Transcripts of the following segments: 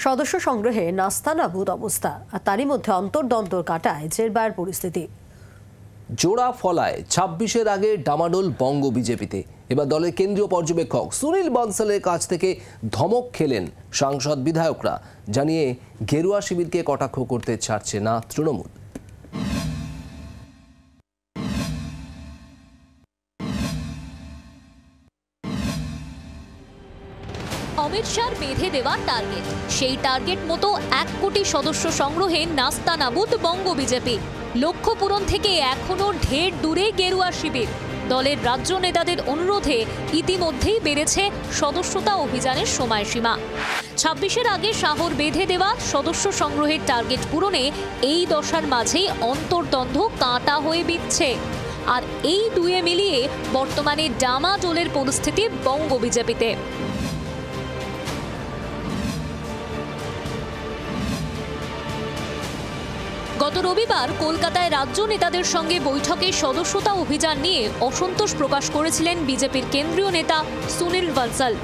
সদস্য সংগ্রহে নাস্তানাবুদ অবস্থা, আর তারই মধ্যে অন্তর্দ্বন্দ্ব কাটায় জেরবার পরিস্থিতি। জোড়া ফলায় ২৬-এর আগে ডামাডোল বঙ্গ বিজেপিতে। এবার দলের কেন্দ্রীয় পর্যবেক্ষক সুনীল বনসালের কাছ থেকে ধমক খেলেন সাংসদ বিধায়করা, জানিয়ে গেরুয়া শিবিরকে কটাক্ষ করতে ছাড়ছে না তৃণমূল। অমিত শাহর বেঁধে দেওয়া টার্গেট, সেই টার্গেট মতো ১ কোটি সদস্য সংগ্রহে নাস্তানাবুদ বঙ্গ বিজেপি। লক্ষ্য পূরণ থেকে এখনো ঢের দূরে গেরুয়া শিবির। দলের রাজ্য নেতাদের অনুরোধে ইতিমধ্যেই বেড়েছে সদস্যতা অভিযানের সময়সীমা। ২৬-এর আগে শাহর বেঁধে দেওয়া সদস্য সংগ্রহের টার্গেট পূরণে এই দশার মাঝেই অন্তর্দ্বন্দ্ব কাঁটা হয়ে বিঁধছে। আর এই দুয়ে মিলিয়ে বর্তমানে ডামাডোলের পরিস্থিতি বঙ্গ বিজেপিতে। গত রবিবার কলকাতায় রাজ্য নেতাদের সঙ্গে বৈঠকে সদস্যতা অভিযান নিয়ে অসন্তোষ প্রকাশ করেছিলেন বিজেপির কেন্দ্রীয় নেতা সুনীল বনসাল।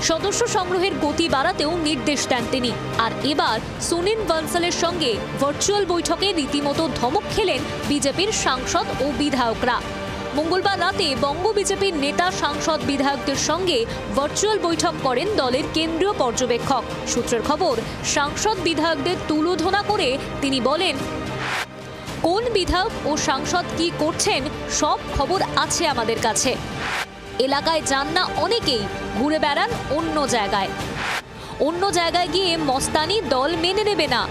সদস্য সংগ্রহের গতি বাড়াতেও নির্দেশ দেন তিনি। আর এবার সুনীল বনসালের সঙ্গে ভার্চুয়াল বৈঠকে রীতিমতো ধমক খেলেন বিজেপির সাংসদ ও বিধায়করা। মঙ্গলবার রাতে বঙ্গ বিজেপির নেতা, সাংসদ, বিধায়কদের সঙ্গে ভার্চুয়াল বৈঠক করেন দলের কেন্দ্রীয় পর্যবেক্ষক। সূত্রের খবর, সাংসদ বিধায়কদের তুলোধনা করে তিনি বলেন, কোন বিধায়ক ও সাংসদ কি করছেন সব খবর আছে আমাদের কাছে। এলাকায় যান না অনেকেই, ঘুরে বেড়ান অন্য জায়গায় গিয়ে মস্তানি দল মেনে নেবে না।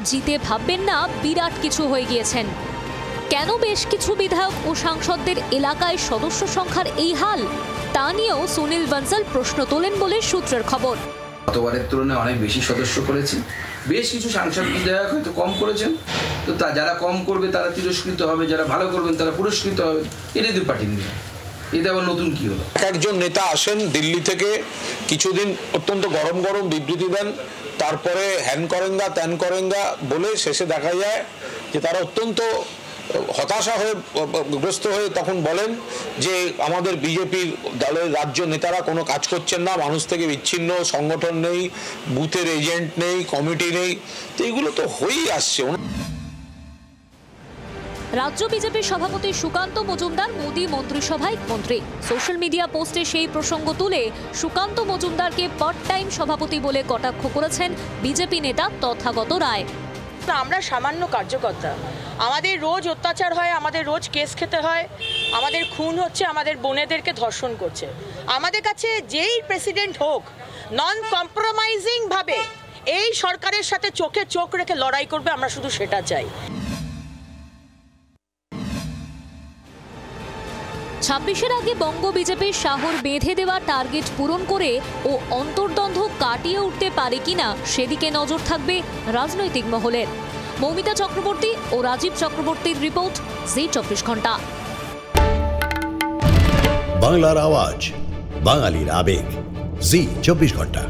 জিতে ভাববেন না বিরাট কিছু হয়ে গিয়েছেন। কেন বেশ কিছু বিধায়ক ও সাংসদদের এলাকায় সদস্য সংখ্যার এই হাল, তা নিয়েও সুনীল বনসাল প্রশ্ন তোলেন বলে সূত্রের খবর। গতবারের তুলনায় অনেক বেশি সদস্য করেছে, বেশ কিছু সাংসদ বিধায়ক হয়তো কম করেছেন, তো যারা কম করবে তারা তিরস্কৃত হবে, যারা ভালো করবেন তারা পুরস্কৃত হবে। এটাই তো পার্টির নিয়ম। এটা আবার নতুন কি হলো? একজন নেতা আসেন দিল্লি থেকে, কিছুদিন অত্যন্ত গরম গরম বিবৃতি দেন, তারপরে হ্যান করেঙ্গা ত্যান করেঙ্গা বলে শেষে দেখা যায় যে তারা অত্যন্ত হতাশা হয়ে গ্রস্ত হয়ে তখন বলেন যে আমাদের বিজেপির দলের রাজ্য নেতারা কোনো কাজ করছেন না, মানুষ থেকে বিচ্ছিন্ন, সংগঠন নেই, বুথের এজেন্ট নেই, কমিটি নেই। তো এগুলো তো হয়েই আসছে। রাজ্য বিজেপির সভাপতি সুকান্ত মজুমদার মোদী মন্ত্রিসভায় মন্ত্রী। সোশ্যাল মিডিয়া পোস্টে সেই প্রসঙ্গ তুলে সুকান্ত মজুমদারকে পার্ট টাইম সভাপতি বলে কটাক্ষ করেছেন বিজেপি নেতা তথাগত রায়। আমরা সামান্য কার্যকর্তা, আমাদের রোজ অত্যাচার হয়, আমাদের রোজ কেস খেতে হয়, আমাদের খুন হচ্ছে, আমাদের বোনেদেরকে ধর্ষণ করছে। আমাদের কাছে যেই প্রেসিডেন্ট হোক, নন কম্প্রোমাইজিং ভাবে এই সরকারের সাথে চোখে চোখ রেখে লড়াই করবে, আমরা শুধু সেটা চাই। ২৬-এর আগে বঙ্গ বিজেপির শাহর বেঁধে দেওয়া টার্গেট পূরণ করে ও অন্তর্দ্বন্দ্ব কাটিয়ে উঠতে পারে কিনা সেদিকে নজর থাকবে রাজনৈতিক মহলের। মৌমিতা চক্রবর্তী ও রাজীব চক্রবর্তীর রিপোর্ট, জি ২৪ ঘন্টা। বাংলার আওয়াজ, বাঙালির আবেগ, জি ২৪ ঘন্টা।